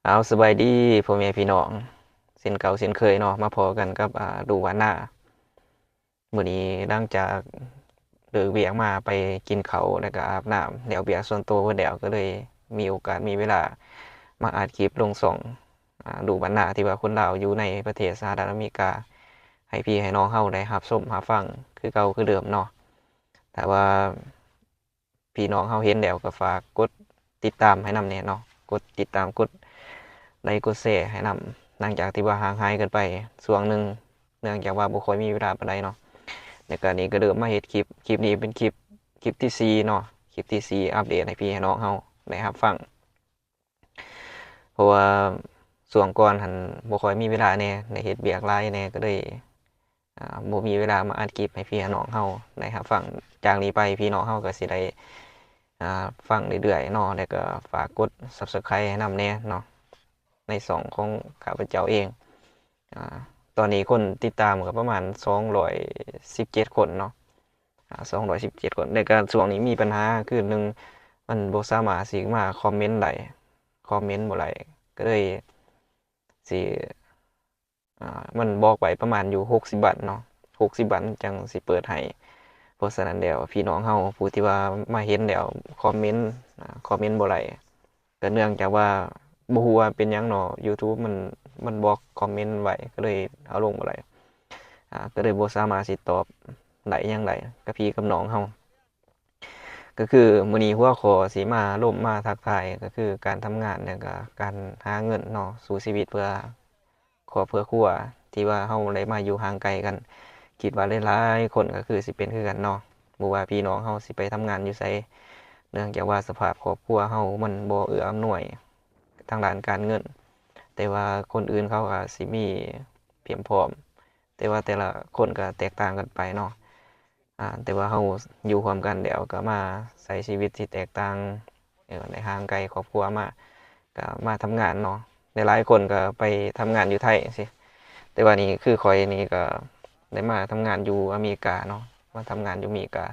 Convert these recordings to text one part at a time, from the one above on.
เอาสบายดีพ่อแม่พี่น้องเส้นเก่าเส้นเคยเนาะมาพอกันกับดูวันหน้ามื้อนี้หลังจากเลิกเวียกมาไปกินข้าวแล้วก็อาบน้ำแล้วเวียกส่วนตัวเบิดแล้วก็เลยมีโอกาสมีเวลามาอัดคลิปลงช่องดูวันหน้าที่ว่าคนลาวอยู่ในประเทศสหรัฐอเมริกาให้พี่ให้น้องเฮาได้รับชมรับฟังคือเก่าคือเดิมเนาะแต่ว่าพี่น้องเฮาเห็นแล้วก็ฝากกดติดตามให้นำแน่เนาะกดติดตามกดไลค์กดแชร์ให้นำหลังจากที่ว่าห่างหายกันไปช่วงหนึ่งเนื่องจากว่าบ่ค่อยมีเวลาปานใดเนาะในการนี้ก็เริ่มมาเฮ็ดคลิปนี้เป็นคลิปที่4เนาะคลิปที่4อัปเดตให้พี่ให้น้องเฮาได้รับฟังเพราะว่าช่วงก่อนหั้นบ่ค่อยมีเวลาแหน่ได้เฮ็ดเวียกหลายแหน่ก็เลยบ่มีเวลามาอัดคลิปให้พี่ให้น้องเฮาได้รับฟังจากนี้ไปพี่น้องเฮาก็สิได้ฟังเรื่อยๆเนาะแล้วก็ฝากกด Subscribe ให้นำแหน่เนาะในช่องของข้าพเจ้าเองตอนนี้คนติดตามก็ประมาณ217คนเนาะ217คนในการช่วงนี้มีปัญหาคือหนึ่งมันบ่สามารถสิมาคอมเมนต์ได้คอมเมนต์บ่ได้ก็เลยสิมันบอกไว้ประมาณอยู่60บาทเนาะ60บาทจังสิเปิดให้เพราะฉะนั้นแล้วพี่น้องเฮาผู้ที่ว่ามาเห็นแล้วคอมเมนต์บ่ได้ก็เนื่องจากว่าบ่ฮู้ว่าเป็นหยังเนาะ YouTube มันบล็อกคอมเมนต์ไว้ก็เลยเอาลงบ่ได้ก็เลยบ่สามารถสิตอบได้หยังได้กับพี่กับน้องเฮาก็คือมื้อนี้หัวข้อสิมาร่วมมาทักทายก็คือการทำงานแล้วก็การหาเงินเนาะสู่ชีวิตเพื่อครอบเพื่อครัวที่ว่าเฮาได้มาอยู่ห่างไกลกันคิดว่าหลายๆคนก็คือสิเป็นคือกันเนาะบ่ว่าพี่น้องเฮาสิไปทำงานอยู่ไสเนื่องจากว่าสภาพครอบครัวเฮามันบ่เอื้ออำนวยทางด้านการเงินแต่ว่าคนอื่นเขาก็สิมีเพียงพร้อมแต่ว่าแต่ละคนก็แตกต่างกันไปเนาะแต่ว่าเราอยู่ร่วมกันแล้วก็มาใช้ชีวิตที่แตกต่างในห่างไกลครอบครัวมาก็มาทำงานเนาะหลายๆคนก็ไปทำงานอยู่ไทยสิแต่ว่านี่คือข้อยนี่ก็ได้มาทำงานอยู่อเมริกาเนาะมาทำงานอยู่อเมริกา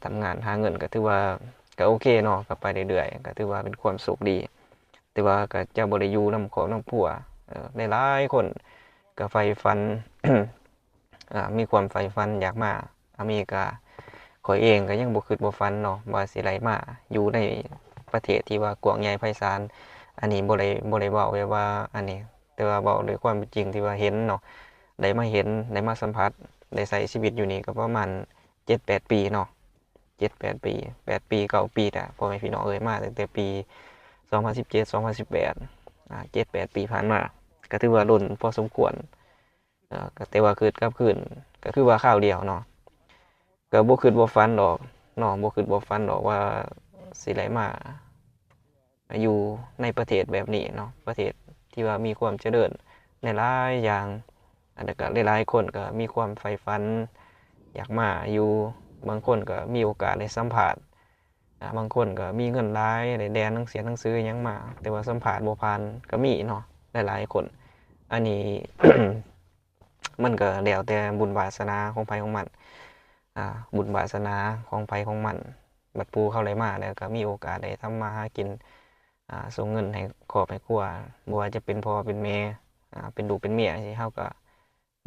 ทำงานหาเงินก็ถือว่าก็โอเคเนาะก็ไปเรื่อยๆก็ถือว่าเป็นความสุขดีแต่ว่าก็จะบ่ได้อยู่นำครอบนำครัวหลายๆคนก็ใฝ่ฝัน มีความใฝ่ฝันอยากมาอเมริกาข้อยเองก็ยังบ่คิดบ่ฝันเนาะว่าสิได้มาอยู่ในประเทศที่ว่ากว้างใหญ่ไพศาลอันนี้บ่ได้เว้าแบบว่าอันนี้แต่ว่าเว้าด้วยความเป็นจริงที่ว่าเห็นเนาะได้มาเห็นได้มาสัมผัสได้ใช้ชีวิตอยู่นี่ก็ประมาณ7-8ปีเนาะ7-8ปี8ปี9ปีน่ะพ่อแม่พี่น้องเอ้ยมาตั้งแต่ปี2017 2018 7-8ปีผ่านมาก็ถือว่าโดนพอสมควรก็แต่ว่าคิดกลับคืนก็คือว่าคราวเดียวเนาะก็บ่คิดบ่ฝันดอกเนาะบ่คิดบ่ฝันดอกว่าสิได้มาอยู่ในประเทศแบบนี้เนาะประเทศที่ว่ามีความเจริญในหลายอย่างแล้วก็หลายๆคนก็มีความใฝ่ฝันอยากมาอยู่บางคนก็มีโอกาสได้สัมผัสบางคนก็มีเงินหลายได้เรียนหนังสือหยังมาแต่ว่าสัมผัสบ่ผ่านก็มีเนาะหลายๆคนอันนี้ มันก็แล้วแต่บุญวาสนาของไผของมันบุญวาสนาของไผของมันบัดผู้เขาได้มาแล้วก็มีโอกาสได้ทำมาหากินส่งเงินให้ครอบให้ครัวบ่ว่าจะเป็นพ่อเป็นแม่เป็นลูกเป็นเมียจังซี้เราก็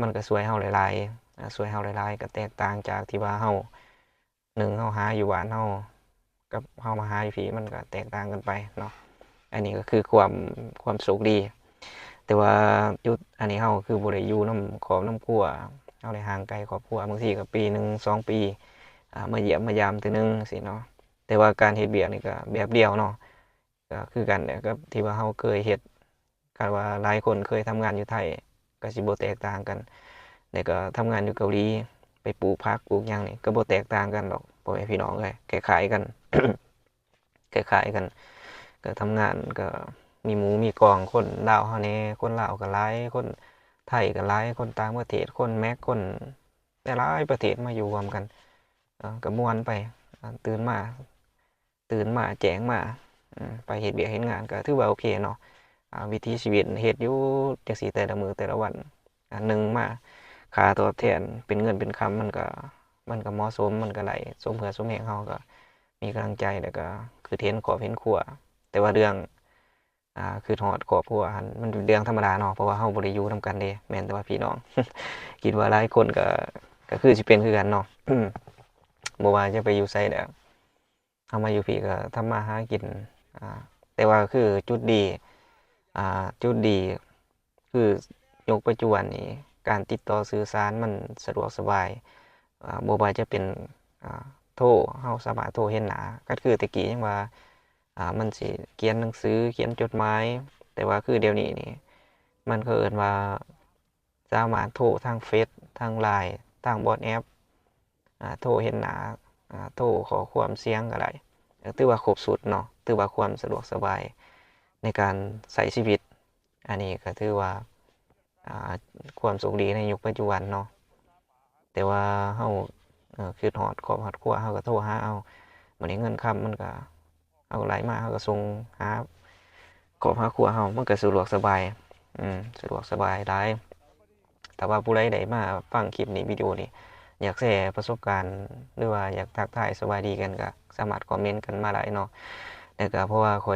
มันก็ช่วยเราหลายๆช่วยเราหลายๆก็แตกต่างจากที่ว่าเราหนึ่งเราหาอยู่บ้านเรากับเรามาหาอยู่พี่มันก็แตกต่างกันไปเนาะอันนี้ก็คือความสุขดี แต่ว่าจุดอันนี้เราคือบ่ได้อยู่นำครอบนำครัวเราได้ห่างไกลครอบครัวบางทีก็ปีหนึ่ง2ปีมาเยี่ยมมายามเทื่อหนึ่งจั่งซี้เนาะแต่ว่าการเฮ็ดเวียกนี่ก็แบบเดียวเนาะก็คือกันแหละกับที่ว่าเราเคยเฮ็ดก็ว่าหลายคนเคยทำงานอยู่ไทยก็สิบ่แตกต่างกันแล้วก็ทำงานอยู่เกาหลีไปปลูกผักปลูกหยังนี่ก็บ่แตกต่างกันดอกพ่อแม่พี่น้องเอ้ยคล้ายๆกัน คล้ายๆกันก็ทำงานก็มีหมู่มีกองคนลาวเฮาแหน่คนลาวก็หลายคนไทยก็หลายคนต่างประเทศคนแม็กคนหลายๆประเทศมาอยู่รวมกันก็ม่วนไปตื่นมาแจ้งมาไปเฮ็ดเวียกเฮ็ดงานก็ถือว่าโอเคเนาะวิถีชีวิตเฮ็ดอยู่จังซี่แต่ละมื้อแต่ละวันหนึ่งมาค่าตอบแทนเป็นเงินเป็นคำมันก็เหมาะสมมันก็ได้สมเหตุสมแรงเราก็มีกำลังใจแล้วก็คือเห็นครอบเห็นครัวแต่ว่าเรื่อง คือฮอดครอบครัวหั้นมันเป็นเรื่องธรรมดาเนาะเพราะว่าเฮาบ่ได้อยู่นำกันเด้แม่นแต่ว่าพี่น้อง คิดว่าหลายคนก็คือสิเป็นคือกันเนาะ บ่ว่าจะไปอยู่ไสแล้วเฮามาอยู่พี่ก็ทำมาหากินอ่าแต่ว่าคือจุดดีคือยุคปัจจุบันนี้การติดต่อสื่อสารมันสะดวกสบายบ่ว่าจะเป็นโทรเฮาสามารถโทรเห็นหน้าก็คือแต่กี้ยังว่ามันสิเขียนหนังสือเขียนจดหมายแต่ว่าคือเดี๋ยวนี้นี่มันก็เอิ้นว่าสามารถโทรทางเฟซทาง LINE ทาง WhatsApp โทรเห็นหน้าโทรขอความเสียงก็ได้ถือว่าครบสุดเนาะถือว่าความสะดวกสบายในการใช้ชีวิตอันนี้ก็ถือว่าความโชคดีในยุคปัจจุบันเนาะแต่ว่าเฮาคิดฮอดครอบฮอดครัวเฮาก็โทรหาเอาบัดนี้เงินค่ำมันก็เอาไหลมาเฮาก็ส่งหาครอบหาครัวเฮามันก็สะดวกสบายสะดวกสบายหลายแต่ว่าผู้ใดได้มาฟังคลิปนี้วิดีโอนี้อยากแชร์ประสบการณ์หรือว่าอยากทักทายสวัสดีกันก็สามารถคอมเมนต์กันมาได้เนาะแล้วก็เพราะว่าข้อ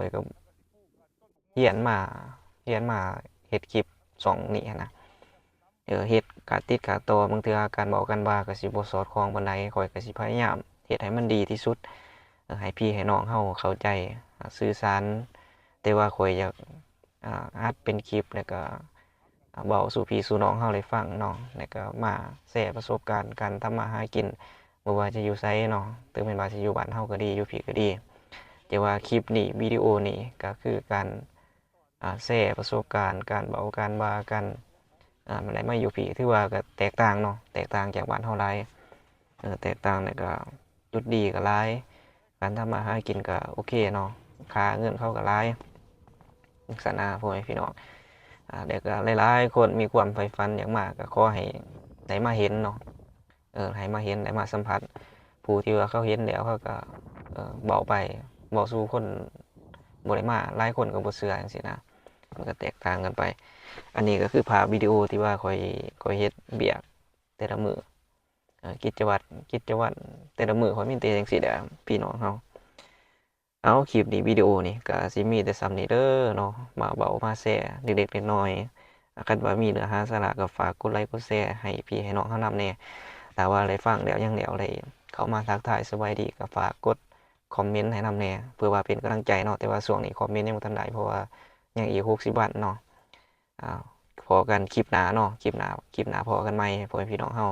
ยก็เรียนมาเฮ็ดคลิปช่องนี้หั้นนะเฮ็ดกะติดกะต่อบางเทื่อการเว้ากันว่าก็สิบ่สอดคล้องปานใดข้อยก็สิพยายามเฮ็ดให้มันดีที่สุดให้พี่ให้น้องเฮาเข้าใจสื่อสารแต่ว่าข้อยอยากอัดเป็นคลิปแล้วก็เว้าสู่พี่สู่น้องเฮาได้ฟังเนาะแล้วก็มาแชร์ประสบการณ์การทำมาหากินบ่ว่าจะอยู่ไสเนาะถึงแม้ว่าสิอยู่บ้านเฮาก็ดีอยู่พี่ก็ดีแต่ว่าคลิปนี้วิดีโอนี้ก็คือการแชร์ประสบการณ์การเว้าการว่ากันมันได้มาอยู่พี่ถือว่าก็แตกต่างเนาะแตกต่างจากบ้านเฮาหลายแตกต่างแล้วก็จุดดีก็หลายการทำมาหากินก็โอเคเนาะค่าเงินเขาก็หลายจั่งซั้นนะพ่อแม่พี่น้องแล้วก็หลายๆคนมีความใฝ่ฝันอยากมาก็ขอให้ได้มาเห็นเนาะให้มาเห็นได้มาสัมผัสผู้ที่ว่าเขาเห็นแล้วเขาก็เว้าไปเว้าสู่คนบ่ได้มาหลายคนก็บ่เชื่อจังซี้นะมันก็แตกต่างกันไปอันนี้ก็คือภาพวิดีโอที่ว่าข้อยเฮ็ดเวียกแต่ละมื้อกิจวัตรแต่ละมื้อข้อยมีแต่จังซี่แหละพี่น้องเฮาเอาคลิปนี้วิดีโอนี้ก็สิมีแต่ส่ำนี้เด้อเนาะมาเว้ามาแชร์เล็กๆน้อยๆคันว่ามีเนื้อหาสาระก็ฝากกดไลค์กดแชร์ให้พี่ให้น้องเฮานำแหน่ถ้าว่าได้ฟังแล้วยังแล้วได้เข้ามาทักทายสบายดีก็ฝากกดคอมเมนต์ให้นำแหน่เพื่อว่าเป็นกำลังใจเนาะแต่ว่าช่วงนี้คอมเมนต์ยังบ่ทันได้เพราะว่ายังอีก60วันเนาะพอกันคลิปหน้าเนาะคลิปหน้าพอกันใหม่พ่อแม่พี่น้องเฮา